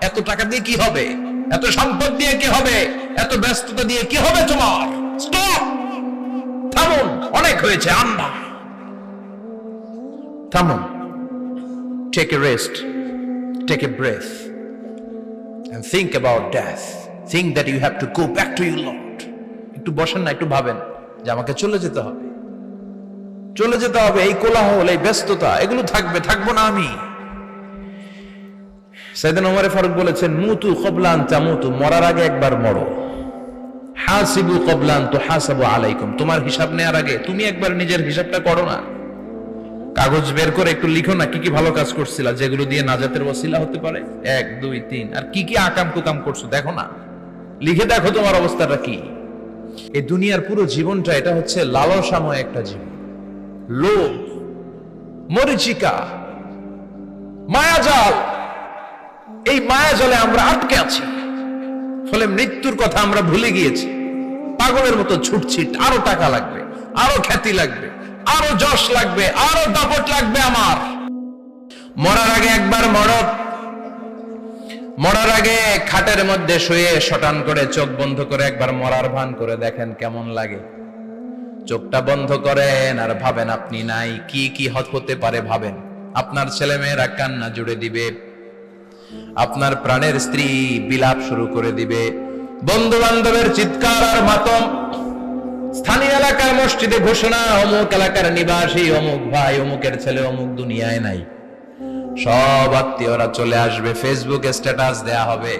এত টাকা দিয়ে কি হবে, এত সম্পদ দিয়ে কি হবে, এত ব্যস্ততা দিয়ে কি হবে তোমার? স্টপ, থামুন, অনেক হয়েছে। আন্না, থামুন, take a rest, take a breath and think about death. Think that you have to go back to your Lord. একটু বসেন না, একটু ভাবেন যে আমাকে চলে যেতে হবে, চলে যেতে হবে। এই কোলাহল, এই ব্যস্ততা, এগুলো থাকবে, থাকবো না আমি। সাইয়েদনা ওমর ফারুক বলেছেন, মুতু ক্বাবলা আন তামুতু, মরার আগে একবার মরো। হাসিবু ক্বাবলা আন তুহাসাবু আলাইকুম, তোমার হিসাব নেওয়ার আগে তুমি একবার নিজের হিসাবটা করো না। কাগজ বের করে একটু লিখো না কি কি ভালো কাজ করছিলা, যেগুলো দিয়ে নাজাতের ওসিলা হতে পারে। 1 2 3, আর কি কি আকাম কুকাম করছো দেখো না, লিখে দেখো তোমার অবস্থাটা কি। এই দুনিয়ার পুরো জীবনটা এটা হচ্ছে লালসাময় একটা জীবন, লোভ, মরিচিকা, মায়াজাল। এই মায়াজালে আমরা আটকে আছি, ফলে মৃত্যুর কথা আমরা ভুলে গিয়েছি। পাগলের মতো ছুটছি, আরো টাকা লাগবে, আরো খ্যাতি লাগবে, আরো যশ লাগবে, আরো দাপট লাগবে আমার। মরার আগে একবার মরো। মরার আগে খাটের মধ্যে শুয়ে শটান করে চোখ বন্ধ করে একবার মরার ভান করে দেখেন কেমন লাগে। চোখটা বন্ধ করেন আর ভাবেন আপনি নাই, কি কি হতে পারে ভাবেন। আপনার ছেলে মেয়েরা কান্না জুড়ে দিবে, আপনার প্রাণের স্ত্রী বিলাপ শুরু করে দিবে, বন্ধু বান্ধবের চিৎকার আর মাতম, স্থানীয় এলাকার মসজিদে ঘোষণা, অমুক এলাকার নিবাসী অমুক ভাই অমুকের ছেলে অমুক দুনিয়ায় নাই। সব আত্মীয়রা চলে আসবে, ফেসবুকে স্ট্যাটাস দেয়া হবে,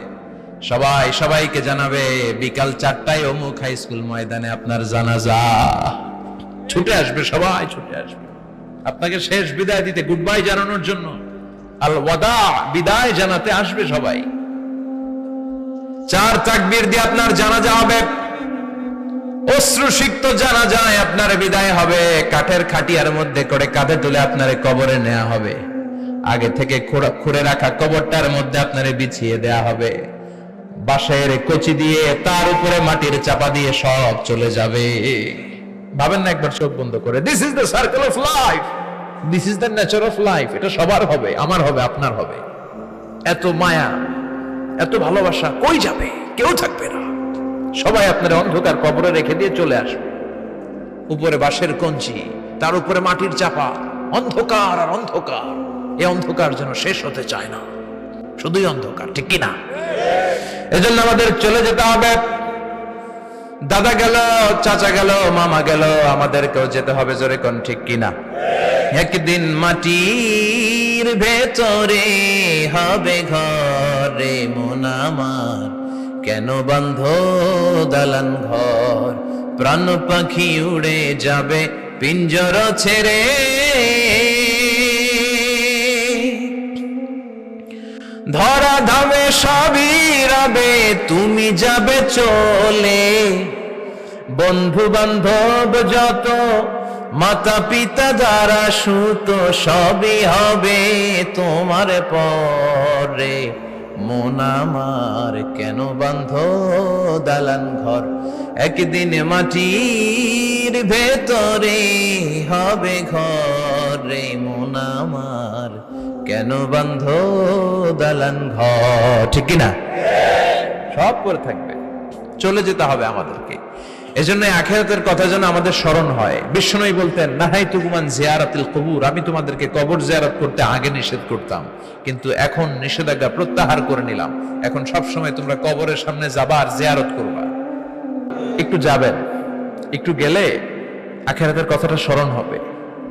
সবাই সবাইকে জানাবে বিকাল 4টায় অমুক হাই স্কুল ময়দানে আপনার জানাজা। ছুটে আসবে, সবাই ছুটে আসবে আপনাকে শেষ বিদায় দিতে, গুড বাই জানানোর জন্য, আল ওয়াদা, বিদায় জানাতে আসবে সবাই। 4 তাকবীর দিয়ে আপনার জানাজা হবে, অশ্রুসিক্ত জানাজায় আপনার বিদায় হবে। কাঠের খাটিয়ার মধ্যে করে কাঁধে তুলে আপনার কবরে নেওয়া হবে। আগে থেকে খুঁড়ে রাখা কবরটার মধ্যে আপনারে বিছিয়ে দেয়া হবে। বাঁশের কচি দিয়ে তার উপরে মাটির চাপা দিয়ে সব চলে যাবে। ভাবেন না একবার চোখ বন্ধ করে, this is the circle of life, this is the nature of life. এটা সবার হবে, আমার হবে, আপনার হবে। এত মায়া, এত ভালোবাসা কই যাবে? কেউ থাকবে না, সবাই আপনার অন্ধকার কবরে রেখে দিয়ে চলে আসবে। উপরে বাঁশের কঞ্চি, তার উপরে মাটির চাপা, অন্ধকার আর অন্ধকার। এই অন্ধকার যেন শেষ হতে চায় না, শুধুই অন্ধকার, ঠিক কিনা? এজন্য আমাদের চলে যেতে হবে। দাদা গেল, চাচা গেল, মামা গেল, আমাদেরকেও যেতে হবে, জোরে কোন ঠিক কিনা? একদিন মাটির ভেতরে হবে ঘরে মন আমার, কেন বন্ধ দালান ঘর, প্রাণ পাখি উড়ে যাবে পিঞ্জর ছেড়ে। ধরা ধামে সবই রবে, তুমি যাবে চলে, বন্ধু বান্ধব যত, মাতা পিতা যারা সুত, সবই হবে তোমার পরে মন আমার, কেন বন্ধ দালান ঘর, একদিন মাটির ভেতরে হবে ঘরে মন আমার, কেন বন্ধ দালান ঘর, ঠিক কিনা? সব করে থাকবে, চলে যেতে হবে আমাদেরকে। এজন্য আখিরাতের কথা যেন আমাদের স্মরণ হয়। বিশ্বনবী বলতেন, নাহাইতুকুম আন জিয়ারাতিল কুবুর, আমি তোমাদেরকে কবর জিয়ারত করতে আগে নিষেধ করতাম, কিন্তু এখন নিষেধাজ্ঞা প্রত্যাহার করে নিলাম। এখন সব সময় তোমরা কবরের সামনে যাবা আর জিয়ারত করবা। একটু যাবেন, একটু গেলে আখিরাতের কথাটা স্মরণ হবে।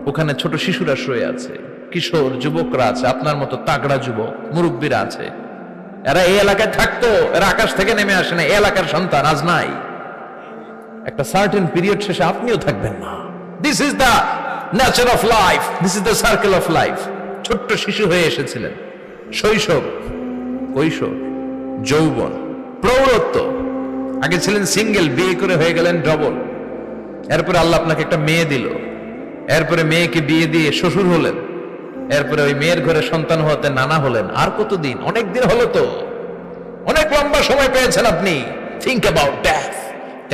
ওখানে ছোট শিশুরা শুয়ে আছে, কিশোর যুবকরা আছে, আপনার মতো তাগড়া যুবক মুরব্বীরা আছে। এরা এই এলাকায় থাকতো, এরা আকাশ থেকে নেমে আসে না, এই এলাকার সন্তান, আজ নাই। একটা সার্টেন পিরিয়ড শেষে আপনিও থাকবেন না। This is the nature of life, this is the circle of life. ছোট্ট শিশু হয়ে এসেছিলেন, শৈশব, কৈশোর, যৌবন, প্রৌঢ়ত্ব। আগে ছিলেন সিঙ্গেল, বিয়ে করে হয়ে গেলেন ডবল। এরপরে আল্লাহ আপনাকে একটা মেয়ে দিল, এরপরে মেয়েকে বিয়ে দিয়ে শ্বশুর হলেন, এরপরে ওই মেয়ের ঘরে সন্তান হতে নানা হলেন। আর কতদিন? অনেক দিন হলো তো, অনেক লম্বা সময় পেয়েছেন আপনি। Think about death.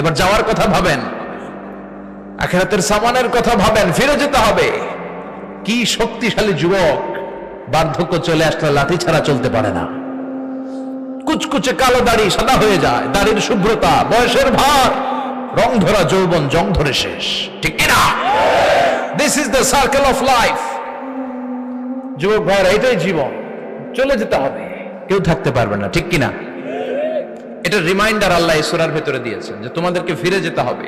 এবার যাওয়ার কথা ভাবেন, আখিরাতের সামানের কথা ভাবেন, ফিরে যেতে হবে। কি শক্তিশালী যুবক, বার্ধক্য চলে আসলে লাঠি ছাড়া চলতে পারে না। কুচকুচে কালো দাড়ি সাদা হয়ে যায়, দাড়ির শুভ্রতা, বয়সের ভার, রং ধরা যৌবন জং ধরে শেষ, ঠিক কিনা? This is the circle of life. যুবক ভাইরা, এটাই জীবন, চলে যেতে হবে, কেউ থাকতে পারবে না, ঠিক কিনা? এটা রিমাইন্ডার আল্লাহ এই সূরার ভেতরে দিয়েছেন যে তোমাদেরকে ফিরে যেতে হবে,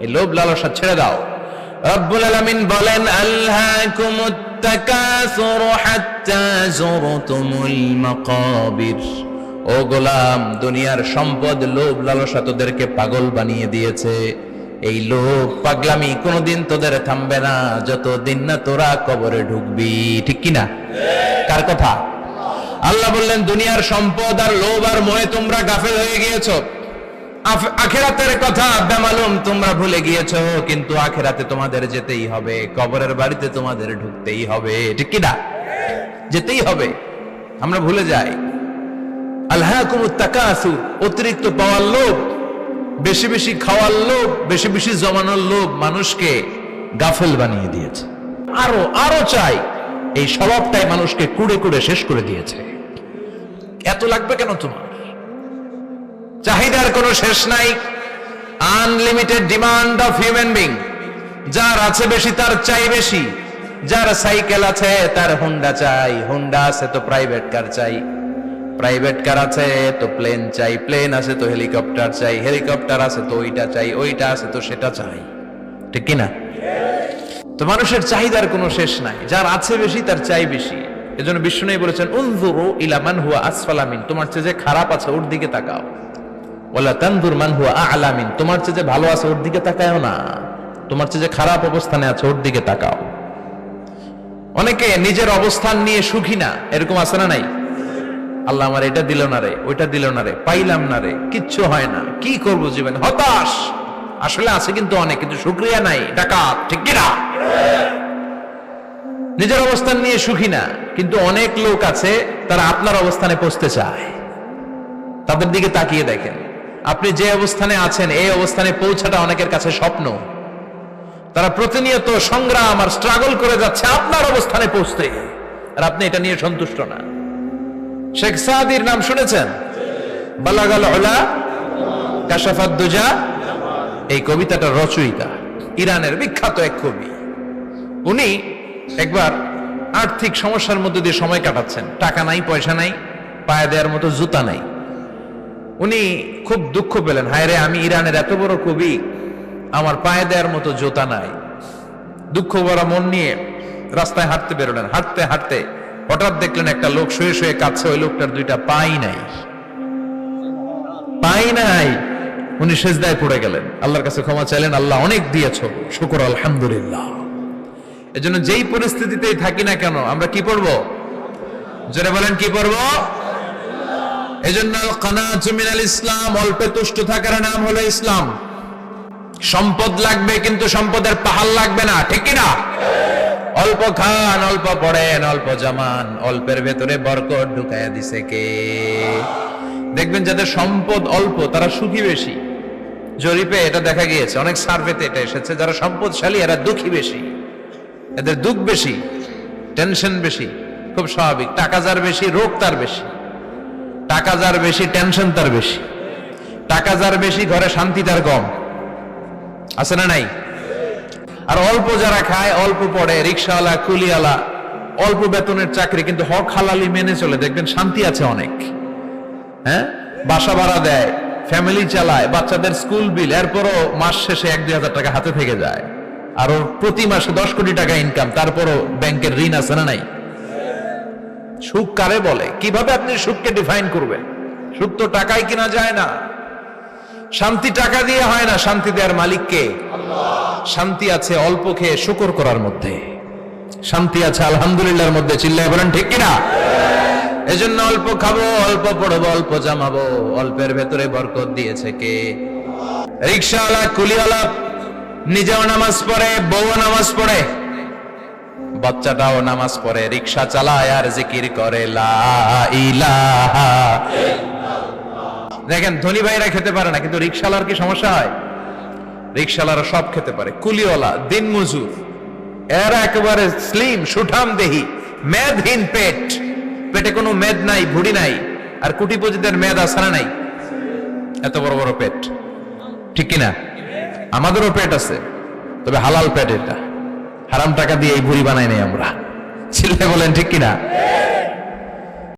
এই লোভ লালসা ছেড়ে দাও। রব্বুল আলামিন বলেন, আলহাকুমুত তাকাসুর হাত্তা যুরতুমুল মাকাবির। ও গোলাম, দুনিয়ার সম্পদ, লোভ লালসা তোদেরকে পাগল বানিয়ে দিয়েছে। এই লোভ পাগলামি কোনোদিন তোদের থামবে না যতদিন না তোরা কবরে ঢুকবি, ঠিক কিনা? কার কথা? আল্লাহ বললেন, দুনিয়ার সম্পদ আর লোভ আর মোহে তোমরা গাফেল হয়ে গিয়েছো। আখিরাতের কথা বেমালুম তোমরা ভুলে গিয়েছো, কিন্তু আখিরাতে তোমাদের যেতেই হবে, কবরের বাড়িতে তোমাদের ঢুকতেই হবে, ঠিক কিনা? যেতেই হবে, আমরা ভুলে যাই। আলহাকুমুত তাকাসুর, অতিরিক্ত পাওয়ার লোভ, বেশি বেশি খাওয়ার লোভ, বেশি বেশি জমানোর লোভ মানুষকে গাফেল বানিয়ে দিয়েছে। আরো আরো চাই, এই স্বভাবটাই মানুষকে কুড়ে কুড়ে শেষ করে দিয়েছে। এত লাগবে কেন তোমার? চাহিদার কোনো শেষ নাই, unlimited demand of human being. যার আছে বেশি তার চাই বেশি, যার সাইকেল আছে তার হুন্ডা চাই, হুন্ডা আছে তো প্রাইভেট কার চাই, প্রাইভেট কার আছে তো প্লেন চাই, প্লেন আছে তো হেলিকপ্টার চাই, হেলিকপ্টার আছে তো ওইটা চাই, ওইটা আছে তো সেটা চাই, ঠিক কিনা? তো মানুষের চাহিদার কোনো শেষ নাই, যার আছে বেশি তার চাই বেশি। এজন্য বিষ্ণু বলেছেন, উনজুরু ইলা মান হুয়া আসফালা মিন, তোমার চেয়ে যে খারাপ আছে ওর দিকে তাকাও। ওয়ালা তানজুর মান হুয়া আ'লা মিন, তোমার চেয়ে যে ভালো আছে ওর দিকে তাকাও না, তোমার চেয়ে যে খারাপ অবস্থানে আছে ওর দিকে তাকাও। অনেকে নিজের অবস্থান নিয়ে সুখী না, এরকম আছে না নাই? আল্লাহ আমার এটা দিল না রে, ওইটা দিল না রে, পাইলাম না রে, কিচ্ছু হয় না, কি করবো জীবনে, হতাশ। আসলে আছে কিন্তু অনেক, কিন্তু শুকরিয়া নাই, ডাকাত, ঠিক কিনা? নিজের অবস্থান নিয়ে সুখী না, কিন্তু অনেক লোক আছে তারা আপনার অবস্থানে পৌঁছতে চায়। তাদের দিকে তাকিয়ে দেখেন, আপনি যে অবস্থানে আছেন এই অবস্থানে পৌঁছাটা অনেকের কাছে স্বপ্ন। তারা প্রতিনিয়ত সংগ্রাম আর স্ট্রাগল করে যাচ্ছে আপনার অবস্থানে পৌঁছতে, আর আপনি এটা নিয়ে সন্তুষ্ট না। শেখ সাদির নাম শুনেছেন? বালাগাল উলা কাশাফাদ দুজা, এই কবিতাটা রচয়িতা ইরানের বিখ্যাত এক কবি। উনি একবার আর্থিক সমস্যার মধ্যে দিয়ে সময় কাটাচ্ছেন, টাকা নাই, পয়সা নাই, পায়ে দেওয়ার মতো জুতা নাই। উনি খুব দুঃখ পেলেন, হায় রে, আমি ইরানের এত বড় কবি, আমার পায়ে দেওয়ার মতো জুতা নাই। দুঃখ ভরা মন নিয়ে রাস্তায় হাঁটতে বেরোলেন। হাঁটতে হাঁটতে হঠাৎ দেখলেন একটা লোক শুয়ে শুয়ে কাঁদছে, ওই লোকটার দুইটা পাই নাই, পাই নাই। উনি সেজদায় পড়ে গেলেন, আল্লাহর কাছে ক্ষমা চাইলেন, আল্লাহ অনেক দিয়েছো, শুকর আলহামদুলিল্লাহ। এজন্য যেই পরিস্থিতিতেই থাকি না কেন আমরা কি পড়বো? জোরে বলেন, কি পড়বো? এজন্য কানাতু মিনাল ইসলাম, অল্পে তুষ্ট থাকার নাম হলো ইসলাম। সম্পদ লাগবে কিন্তু সম্পদের পাহাড় লাগবে না, ঠিক কিনা? অল্প খান, অল্প পড়েন, অল্প জমান, অল্পের ভেতরে বরকত ঢুকাইয়া দিছে কে? দেখবেন যাদের সম্পদ অল্প তারা সুখী বেশি। জরিপে এটা দেখা গিয়েছে, অনেক সার্ভেতে এটা এসেছে, যারা সম্পদশালী এরা দুঃখী বেশি, এদের দুঃখ বেশি, টেনশন বেশি। খুব স্বাভাবিক, টাকা যার বেশি রোগ তার বেশি, টাকা যার বেশি টেনশন তার বেশি, টাকা যার বেশি ঘরে শান্তি তার কম, আছে না নাই? আর অল্প যারা খায়, অল্প পড়ে, রিক্সাওয়ালা, কুলিওয়ালা, অল্প বেতনের চাকরি কিন্তু হক হালালি মেনে চলে, দেখবেন শান্তি আছে অনেক। হ্যাঁ, বাসা ভাড়া দেয়, ফ্যামিলি চালায়, বাচ্চাদের স্কুল বিল, এরপরও মাস শেষে 1-2 হাজার টাকা হাতে থেকে যায়। আর ওর প্রতি মাসে 10 কোটি টাকা ইনকাম, তারপরও ব্যাংকের ঋণ আছে না নাই? সুখ কারে বলে? কিভাবে আপনি সুখকে ডিফাইন করবেন? সুখ তো টাকায় কিনা যায় না, শান্তি টাকা দিয়ে হয় না, শান্তি দেওয়ার মালিক কে? শান্তি আছে অল্প খেয়ে শুকর করার মধ্যে, শান্তি আছে আলহামদুলিল্লাহর মধ্যে, চিল্লায় বলেন ঠিক কিনা? এজন্য অল্প খাবো, অল্প পড়বো, অল্প জামাবো, অল্পের ভেতরে বরকত দিয়েছে কে? রিক্সাওয়ালা, কুলিওয়ালা নিজেও নামাজ পড়ে, বউ নামাজ পড়ে, বাচ্চাটাও নামাজ পড়ে, রিক্সা চালায় আর জিকির করে লা ইলাহা। দেখেন ধনী ভাইরা খেতে পারে না, কিন্তু রিক্সাওয়ালার কি সমস্যা হয়? রিক্সাওয়ালারা সব খেতে পারে। কুলিওয়ালা, দিন মজুর, এরা একেবারে স্লিম সুঠাম দেহি, মেদহীন পেট, পেটে কোনো মেদ নাই, ভুড়ি নাই, আর কোটিপতিদের মেদ আছে না নাই? এত বড় বড় পেট, ঠিক কিনা? আমাদেরও পেট আছে, তবে হালাল পেট এটা, হারাম টাকা দিয়ে এই ভুঁড়ি বানাই নাই আমরা। চিল্লায় বলেন ঠিক কিনা?